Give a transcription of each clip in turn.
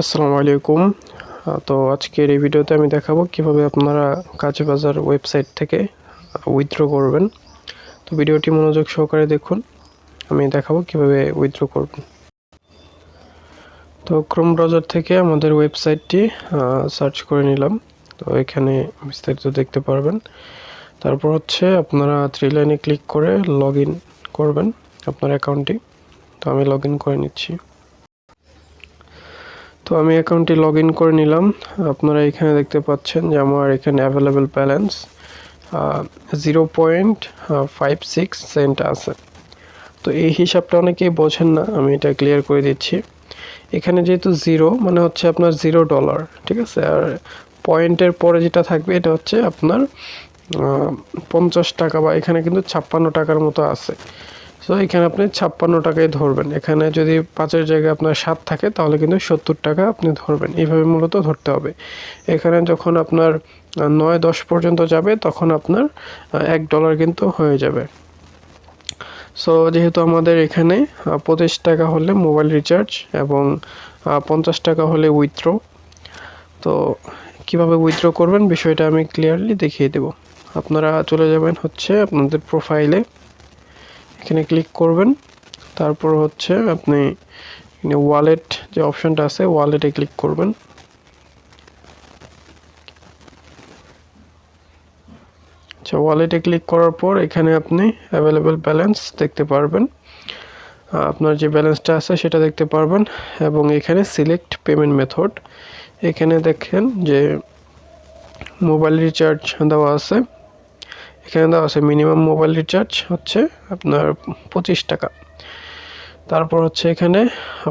আসসালামু আলাইকুম। তো আজকের এই ভিডিওতে আমি দেখাবো কিভাবে আপনারা কাজীবাজার ওয়েবসাইট থেকে উইথড্র করবেন। তো ভিডিওটি মনোযোগ সহকারে দেখুন, আমি দেখাবো কিভাবে উইথড্র করবেন। তো ক্রোম ব্রাউজার থেকে আমাদের ওয়েবসাইটটি সার্চ করে নিলাম। তো এখানে বিস্তারিত দেখতে পারবেন। তারপর হচ্ছে আপনারা থ্রি লাইনে ক্লিক করে লগ ইন করবেন আপনার অ্যাকাউন্টটি। তো আমি লগ ইন করে নিচ্ছি। তো আমি অ্যাকাউন্টটি লগ ইন করে নিলাম। আপনারা এখানে দেখতে পাচ্ছেন যে আমার এখানে অ্যাভেলেবেল ব্যালেন্স 0.56 সেন্ট আছে। তো এই হিসাবটা অনেকেই বোঝেন না, আমি এটা ক্লিয়ার করে দিচ্ছি। এখানে যেহেতু জিরো মানে হচ্ছে আপনার $0, ঠিক আছে। আর পয়েন্টের পরে যেটা থাকবে এটা হচ্ছে আপনার 50 টাকা, বা এখানে কিন্তু 56 টাকার মতো আছে। সো এখানে আপনি 56 টাকায় ধরবেন। এখানে যদি 5-এর জায়গায় আপনার 7 থাকে তাহলে কিন্তু 70 টাকা আপনি ধরবেন। এইভাবে মূলত ধরতে হবে। এখানে যখন আপনার 9-10 পর্যন্ত যাবে তখন আপনার $1 কিন্তু হয়ে যাবে। সো যেহেতু আমাদের এখানে 25 টাকা হলে মোবাইল রিচার্জ এবং 50 টাকা হলে উইথড্র। তো কিভাবে উইথড্র করবেন বিষয়টা আমি ক্লিয়ারলি দেখিয়ে দেব। আপনারা চলে যাবেন হচ্ছে আপনাদের প্রোফাইলে, এখানে ক্লিক করবেন। তারপর হচ্ছে আপনি ওয়ালেট যে অপশনটা আছে ওয়ালেটে ক্লিক করবেন। আচ্ছা, ওয়ালেটে ক্লিক করার পর এখানে আপনি অ্যাভেলেবেল ব্যালেন্স দেখতে পারবেন। আপনার যে ব্যালেন্সটা আছে সেটা দেখতে পারবেন এবং এখানে সিলেক্ট পেমেন্ট মেথড, এখানে দেখেন যে মোবাইল রিচার্জ দেওয়া আছে। এখানে দেওয়া আছে মিনিমাম মোবাইল রিচার্জ হচ্ছে আপনার 25 টাকা। তারপর হচ্ছে এখানে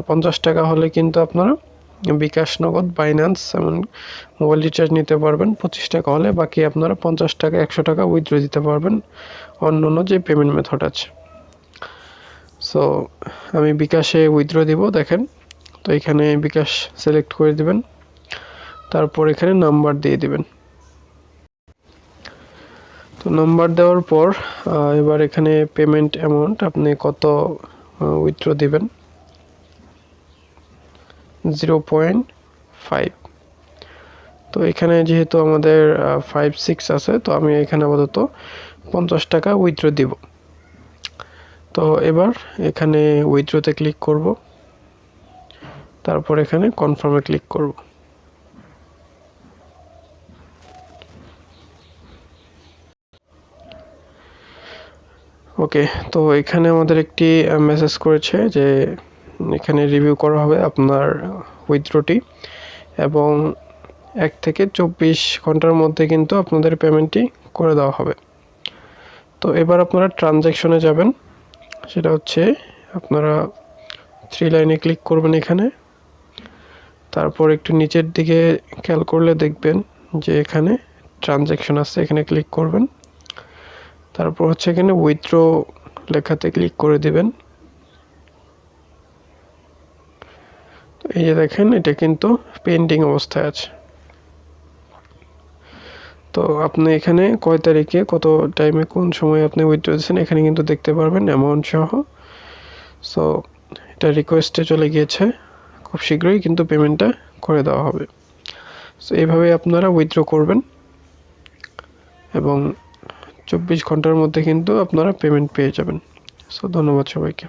50 টাকা হলে কিন্তু আপনারা বিকাশ, নগদ, বাইন্যান্স এমন মোবাইল রিচার্জ নিতে পারবেন। 25 টাকা হলে বাকি আপনারা 50 টাকা 100 টাকা উইথড্র দিতে পারবেন অন্য যে পেমেন্ট মেথড আছে। সো আমি বিকাশে উইথড্র দিব, দেখেন। তো এখানে বিকাশ সিলেক্ট করে দিবেন, তারপর এখানে নাম্বার দিয়ে দিবেন। তো নাম্বার দেওয়ার পর এবার এখানে পেমেন্ট অ্যামাউন্ট আপনি কত উইথড্র দিবেন, 0.5। তো এখানে যেহেতু আমাদের 56 আছে, তো আমি এখানে আপাতত 50 টাকা উইথড্র দিব। তো এবার এখানে উইথড্রতে ক্লিক করব, তারপর এখানে কনফার্মে ক্লিক করব। ওকে, তো এখানে আমাদের একটি মেসেজ করেছে যে এখানে রিভিউ করা হবে আপনার উইথড্রটি এবং 1 থেকে 24 ঘন্টার মধ্যে কিন্তু আপনাদের পেমেন্টটি করে দেওয়া হবে। তো এবার আপনারা ট্রানজ্যাকশনে যাবেন, সেটা হচ্ছে আপনারা থ্রি লাইনে ক্লিক করবেন এখানে। তারপর একটু নিচের দিকে খেয়াল করলে দেখবেন যে এখানে ট্রানজ্যাকশন আছে, এখানে ক্লিক করবেন। তারপর হচ্ছে এখানে উইথড্র লেখাতে ক্লিক করে দিবেন। এই যে দেখেন এটা কিন্তু পেন্ডিং অবস্থায় আছে। তো আপনি এখানে কয় তারিখে কত টাইমে কোন সময় আপনি উইথড্র দিয়েছেন এখানে কিন্তু দেখতে পারবেন অ্যামাউন্ট সহ। সো এটা রিকোয়েস্টে চলে গিয়েছে, খুব শীঘ্রই কিন্তু পেমেন্টটা করে দেওয়া হবে। সো এইভাবে আপনারা উইথড্র করবেন এবং 24 ঘন্টার মধ্যে কিন্তু আপনারা পেমেন্ট পেয়ে যাবেন। সো ধন্যবাদ সবাইকে।